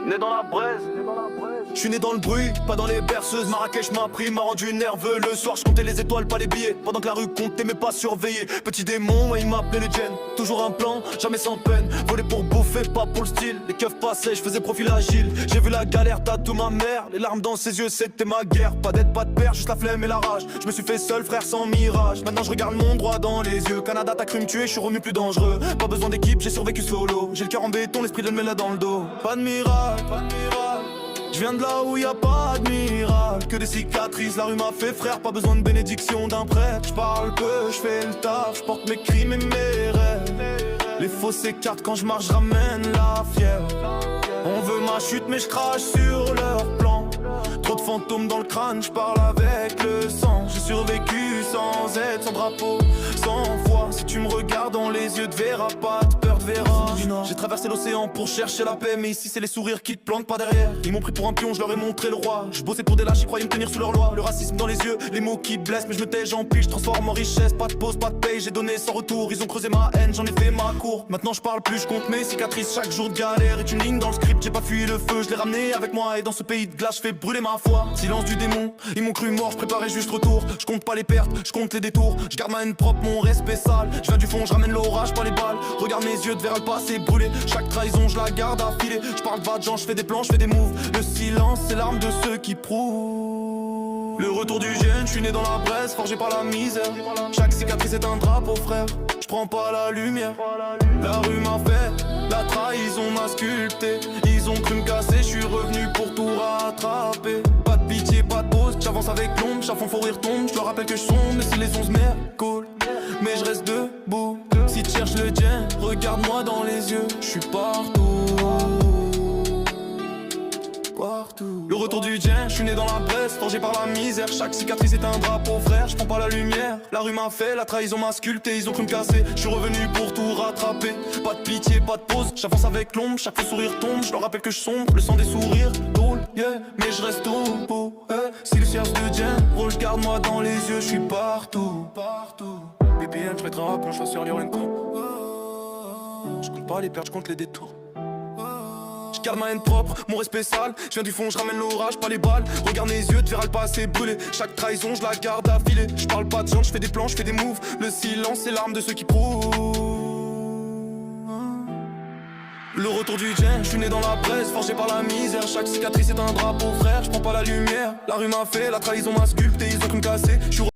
Né dans la braise. Je suis né dans le bruit, pas dans les berceuses. Marrakech m'a pris, m'a rendu nerveux. Le soir je comptais les étoiles, pas les billets. Pendant que la rue comptait mais pas surveillé. Petit démon, ouais, il m'appelait le Jen. Toujours un plan, jamais sans peine. Volé pour bouffer, pas pour le style. Les keufs passaient, je faisais profil agile. J'ai vu la galère, tatou ma mère. Les larmes dans ses yeux, c'était ma guerre. Pas d'aide, pas de père, juste la flemme et la rage. Je me suis fait seul, frère, sans mirage. Maintenant je regarde mon droit dans les yeux. Canada, t'as cru me tuer, je suis revenu plus dangereux. Pas besoin d'équipe, j'ai survécu solo. J'ai le cœur en béton, l'esprit de là dans le dos. Pas de miracle, pas de miracle. Je viens de là où y a pas de miracle, que des cicatrices, la rue m'a fait frère, pas besoin de bénédiction d'un prêtre. Je parle peu, je fais le taf, je porte mes crimes et mes rêves. Les faux s'écartent quand je marche, je ramène la fièvre. On veut ma chute mais je crache sur leur plan. Trop de fantômes dans le crâne, je parle avec le sang. J'ai survécu sans aide, sans drapeau, sans foi. Si tu me regardes dans les yeux, te verras pas de peur, te verras. J'ai traversé l'océan pour chercher la paix, mais ici c'est les sourires qui te plantent pas derrière. Ils m'ont pris pour un pion, je leur ai montré le roi. Je bossais pour des lâches, ils croyaient me tenir sous leur loi. Le racisme dans les yeux, les mots qui blessent, mais je me tais, j'empile, je transforme en richesse. Pas de pause, pas de paye, j'ai donné sans retour. Ils ont creusé ma haine, j'en ai fait ma cour. Maintenant je parle plus, je compte mes cicatrices. Chaque jour de galère est une ligne dans le script. J'ai pas fui le feu, je l'ai ramené avec moi. Et dans ce pays de glace, je fais brûler ma foi. Silence du démon, ils m'ont cru mort, je préparais juste retour. Je compte pas les pertes, je compte les détours. Je garde ma haine propre, mon respect sale. Je viens du fond, je ramène l'orage, pas les balles. Regarde mes yeux, te verras le passé brûler. Chaque trahison, je la garde affilée. Je parle pas de gens, je fais des plans, je fais des moves. Le silence, c'est l'arme de ceux qui prouvent. Le retour du gène, je suis né dans la braise, forgé par la misère. Chaque cicatrice est un drapeau, frère. Je prends pas la lumière. La rue m'a fait, la trahison m'a sculpté. Ils ont cru me casser, je suis revenu pour tout rattraper. Pas de pitié, pas de pause, j'avance avec l'ombre. Chaque fois faut rire tombe, je te rappelle que je sombre. Mais si les 11 mers cool, mais je reste debout. Si tu cherches le djinn, regarde-moi dans les yeux. Je suis partout. Le retour du djinn, je suis né dans la braise, forgé par la misère. Chaque cicatrice est un drapeau, frère, je prends pas la lumière. La rue m'a fait, la trahison m'a sculpté. Ils ont cru me casser, je suis revenu pour tout rattraper. Pas de pitié, pas de pause, j'avance avec l'ombre. Chaque fois sourire tombe, je leur rappelle que je sombre. Le sang des sourires, drôle, yeah, mais je reste debout, Si le cherche de djinn, regarde-moi dans les yeux, je suis partout. BPM, je vais être un rap, on choisit sur Liorenko. Je compte pas les pertes, je compte les détours. Je garde ma haine propre, mon respect sale. Je viens du fond, je ramène l'orage, pas les balles. Regarde mes yeux, tu verras le passé brûler. Chaque trahison, je la garde affilée. Je parle pas de gens, je fais des plans, je fais des moves. Le silence, c'est l'arme de ceux qui prouvent. Le retour du djinn, je suis né dans la braise, forgé par la misère. Chaque cicatrice est un drapeau, frère, je prends pas la lumière. La rue m'a fait, la trahison m'a sculpté. Ils ont cru me casser, je suis